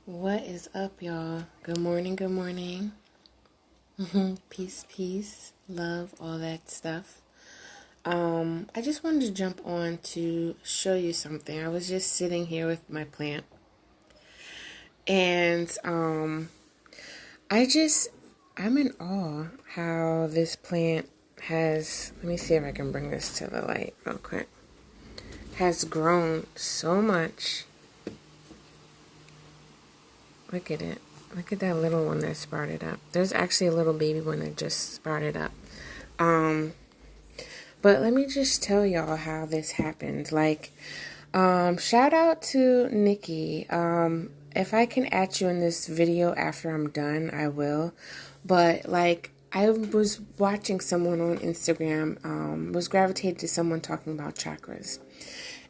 What is up, y'all? Good morning, good morning. Peace, peace, love, all that stuff. I just wanted to jump on to show you something. I was just sitting here with my plant, and I'm in awe how this plant has, let me see if I can bring this to the light real quick, has grown so much. Look at it. Look at that little one that sprouted up. There's actually a little baby one that just sprouted up. But let me just tell y'all how this happened. Shout out to Nikki. If I can add you in this video after I'm done, I will. But I was watching someone on Instagram, was gravitated to someone talking about chakras.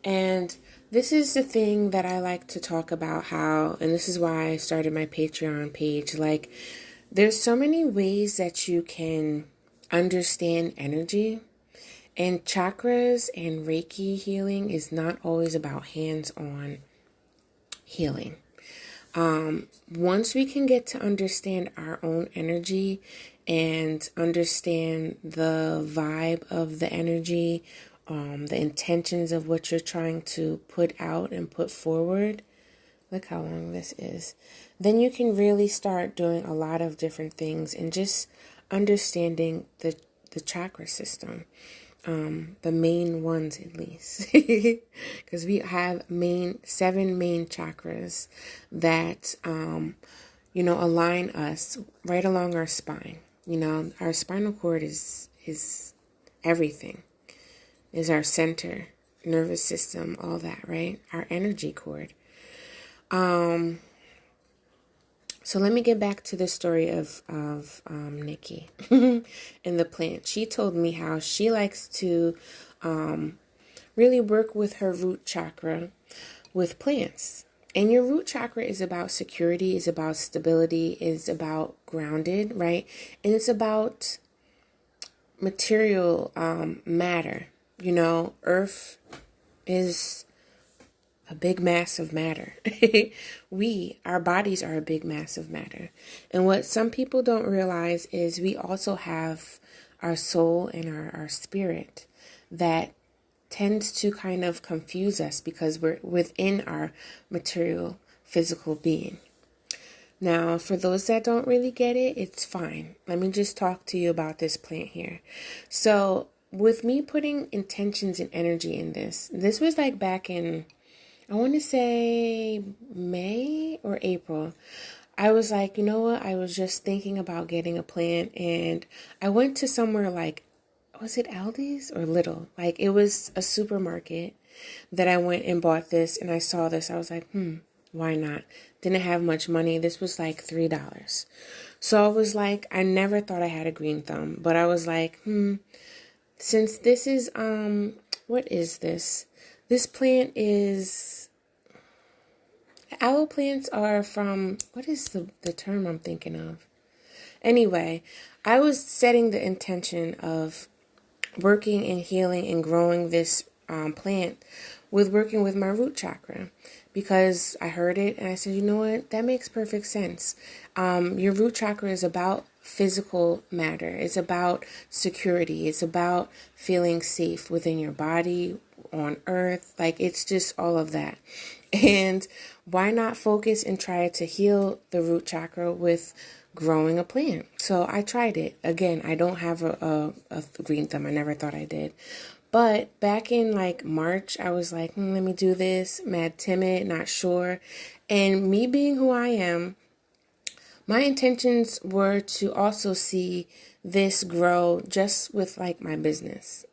And this is the thing that I like to talk about how, and this is why I started my Patreon page. There's so many ways that you can understand energy, and chakras and Reiki healing is not always about hands-on healing. Once we can get to understand our own energy and understand the vibe of the energy, the intentions of what you're trying to put out and put forward, look how long this is, then you can really start doing a lot of different things and just understanding the chakra system. The main ones at least, because we have seven main chakras that, align us right along our spine. Our spinal cord is everything, is our center, nervous system, all that, right? Our energy cord. So let me get back to the story of Nikki and the plant. She told me how she likes to really work with her root chakra with plants. And your root chakra is about security, is about stability, is about grounded, right? And it's about material matter. Earth is a big mass of matter. Our bodies are a big mass of matter. And what some people don't realize is we also have our soul and our spirit that tends to kind of confuse us because we're within our material physical being. Now, for those that don't really get it, it's fine. Let me just talk to you about this plant here. So with me putting intentions and energy in this was back in, I want to say May or April. I was like, you know what? I was just thinking about getting a plant, and I went to somewhere was it Aldi's or Lidl? It was a supermarket that I went and bought this, and I saw this. I was like, why not? Didn't have much money. This was $3. So I was like, I never thought I had a green thumb, but I was like, since this is, what is this? This plant is, aloe plants are from, what is the term I'm thinking of? Anyway, I was setting the intention of working and healing and growing this plant with working with my root chakra, because I heard it and I said, you know what, that makes perfect sense. Your root chakra is about physical matter. It's about security. It's about feeling safe within your body, on earth. It's just all of that. And why not focus and try to heal the root chakra with growing a plant? So I tried it. Again, I don't have a green thumb. I never thought I did. But back in March, I was like, let me do this. Mad timid, not sure. And me being who I am, my intentions were to also see this grow just with my business,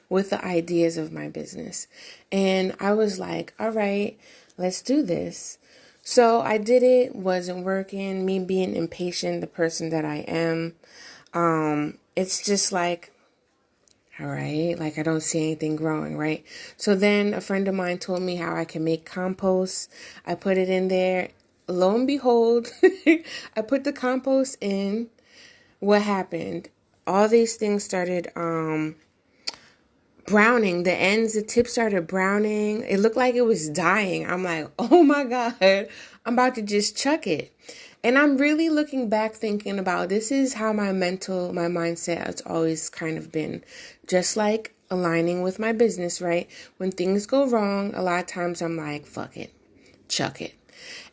with the ideas of my business. And I was like, all right, let's do this. So I did it, wasn't working, me being impatient, the person that I am. It's just all right, I don't see anything growing, right? So then a friend of mine told me how I can make compost. I put it in there. Lo and behold, I put the compost in. What happened? All these things started browning. The ends, the tip started browning. It looked like it was dying. I'm like, oh my God, I'm about to just chuck it. And I'm really looking back thinking about this is how my mindset has always kind of been. Just like aligning with my business, right? When things go wrong, a lot of times I'm like, fuck it, chuck it.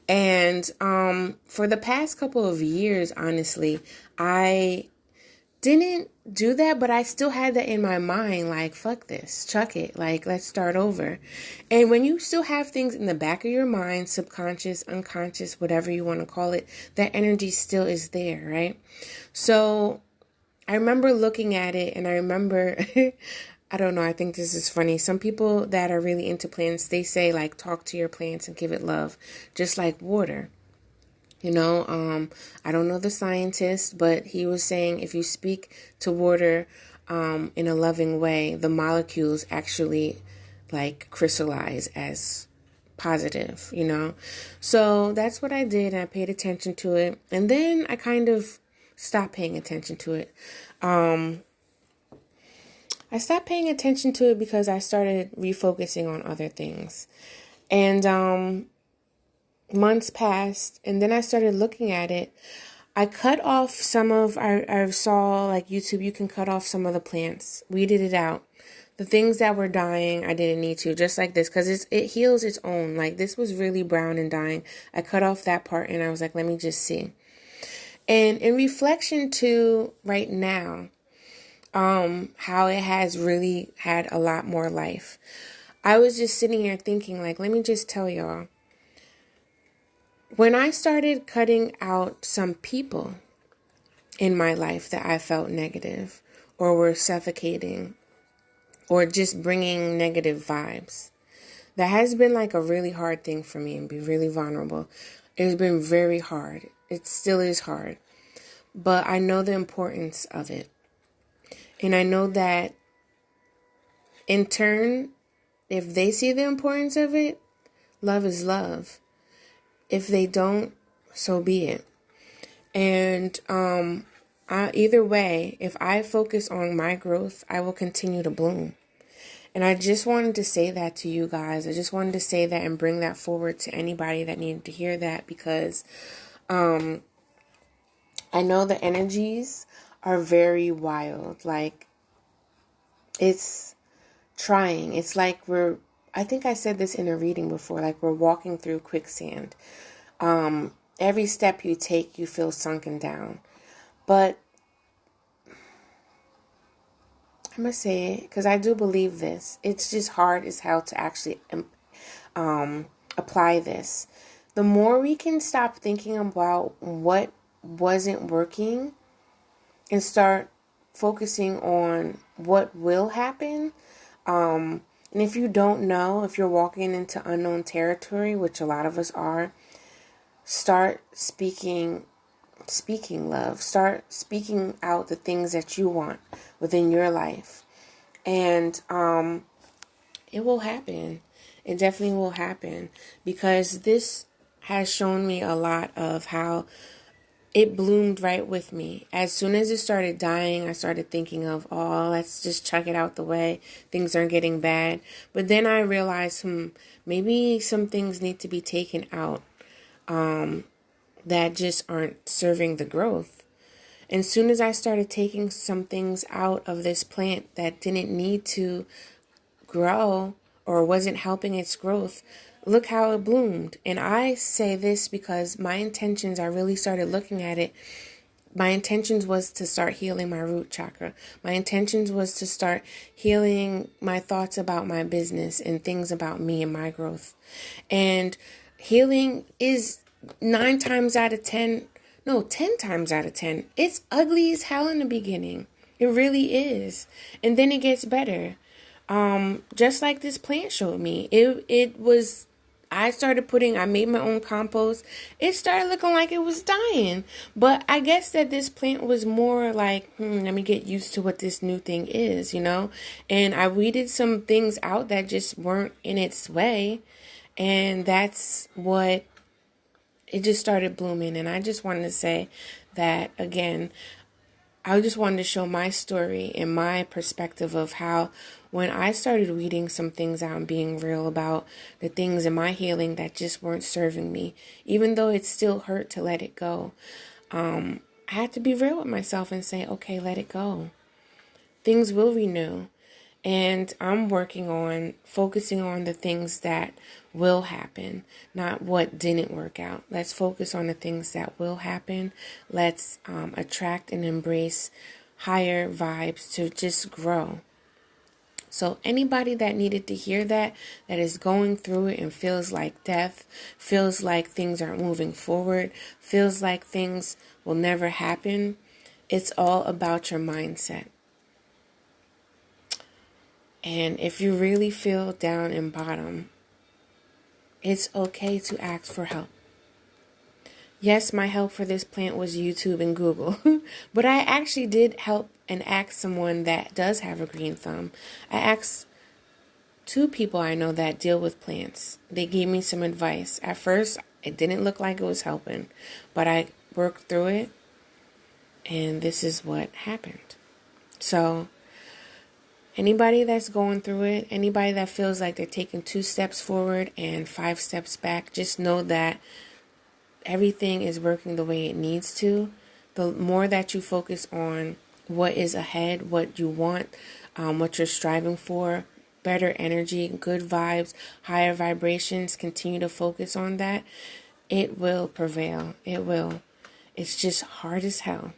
And for the past couple of years, honestly, I didn't do that, but I still had that in my mind, like, fuck this, chuck it, like, let's start over. And when you still have things in the back of your mind, subconscious, unconscious, whatever you want to call it, that energy still is there, right? So I remember looking at it, and I remember, I don't know, I think this is funny. Some people that are really into plants, they say, like, talk to your plants and give it love, just like water. You know, I don't know the scientist, but he was saying if you speak to water in a loving way, the molecules actually like crystallize as positive, you know. So that's what I did. I paid attention to it. And then I kind of stopped paying attention to it. I stopped paying attention to it because I started refocusing on other things. And months passed, and then I started looking at it. I cut off some of, I saw like YouTube, you can cut off some of the plants, weeded it out. The things that were dying, I didn't need to, just like this, because it heals its own. Like this was really brown and dying. I cut off that part and I was like, let me just see. And in reflection to right now, how it has really had a lot more life. I was just sitting here thinking like, let me just tell y'all, when I started cutting out some people in my life that I felt negative or were suffocating or just bringing negative vibes, that has been like a really hard thing for me and be really vulnerable. It's been very hard. It still is hard. But I know the importance of it. And I know that in turn, if they see the importance of it, love is love. If they don't, so be it. And either way, if I focus on my growth, I will continue to bloom. And I just wanted to say that to you guys. I just wanted to say that and bring that forward to anybody that needed to hear that, because I know the energies are very wild. Like, it's trying. It's like I think I said this in a reading before, like we're walking through quicksand. Every step you take, you feel sunken down. But I'm going to say it because I do believe this. It's just hard as hell to actually apply this. The more we can stop thinking about what wasn't working and start focusing on what will happen, and if you don't know, if you're walking into unknown territory, which a lot of us are, start speaking love. Start speaking out the things that you want within your life. And it will happen. It definitely will happen, because this has shown me a lot of how it bloomed right with me. As soon as it started dying, I started thinking of, oh, let's just chuck it out the way. Things aren't getting bad. But then I realized, maybe some things need to be taken out that just aren't serving the growth. And as soon as I started taking some things out of this plant that didn't need to grow or wasn't helping its growth, look how it bloomed. And I say this because my intentions, I really started looking at it. My intentions was to start healing my root chakra. My intentions was to start healing my thoughts about my business and things about me and my growth. And healing is 10 times out of 10, it's ugly as hell in the beginning. It really is. And then it gets better. Just like this plant showed me. I made my own compost. It started looking like it was dying. But I guess that this plant was more like, let me get used to what this new thing is, you know? And I weeded some things out that just weren't in its way. And that's what, it just started blooming. And I just wanted to say that, again, I just wanted to show my story and my perspective of how when I started weeding some things out and being real about the things in my healing that just weren't serving me, even though it still hurt to let it go, I had to be real with myself and say, okay, let it go. Things will renew. And I'm working on focusing on the things that will happen, not what didn't work out. Let's focus on the things that will happen. Let's attract and embrace higher vibes to just grow. So anybody that needed to hear that is going through it and feels like death, feels like things aren't moving forward, feels like things will never happen, it's all about your mindset. And if you really feel down and bottom, it's okay to ask for help. Yes, my help for this plant was YouTube and Google, but I actually did help and ask someone that does have a green thumb. I asked 2 people I know that deal with plants. They gave me some advice. At first, it didn't look like it was helping, but I worked through it, and this is what happened. So anybody that's going through it, anybody that feels like they're taking 2 steps forward and 5 steps back, just know that everything is working the way it needs to. The more that you focus on what is ahead, what you want, what you're striving for, better energy, good vibes, higher vibrations, continue to focus on that, it will prevail. It will. It's just hard as hell.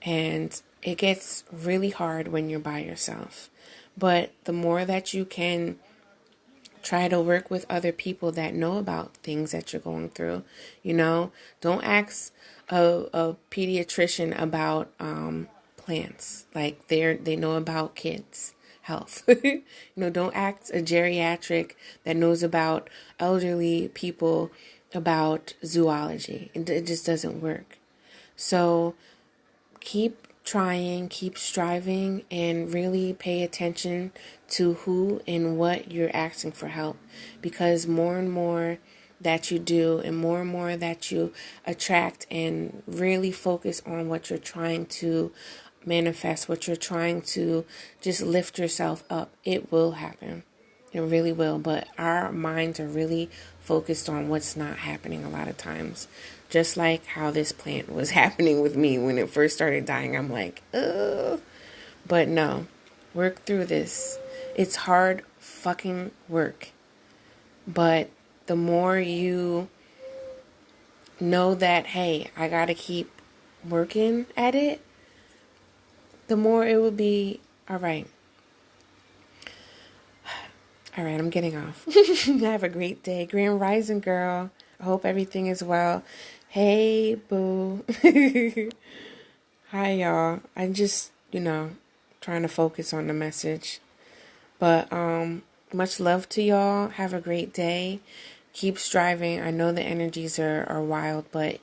And it gets really hard when you're by yourself. But the more that you can try to work with other people that know about things that you're going through, don't ask a pediatrician about plants like they know about kids' health. Don't ask a geriatric that knows about elderly people about zoology. It just doesn't work. So keep trying, keep striving, and really pay attention to who and what you're asking for help. Because more and more that you do and more that you attract and really focus on what you're trying to manifest, what you're trying to just lift yourself up, it will happen. It really will. But our minds are really focused on what's not happening a lot of times. Just like how this plant was happening with me when it first started dying. I'm like, ugh. But no, work through this. It's hard fucking work. But the more you know that, hey, I gotta keep working at it, the more it will be all right. All right, I'm getting off. Have a great day. Grand Rising, girl. I hope everything is well. Hey, boo. Hi, y'all. I'm just, trying to focus on the message. But much love to y'all. Have a great day. Keep striving. I know the energies are wild, but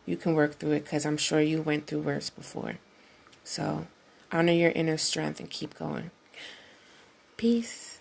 you can work through it because I'm sure you went through worse before. So honor your inner strength and keep going. Peace.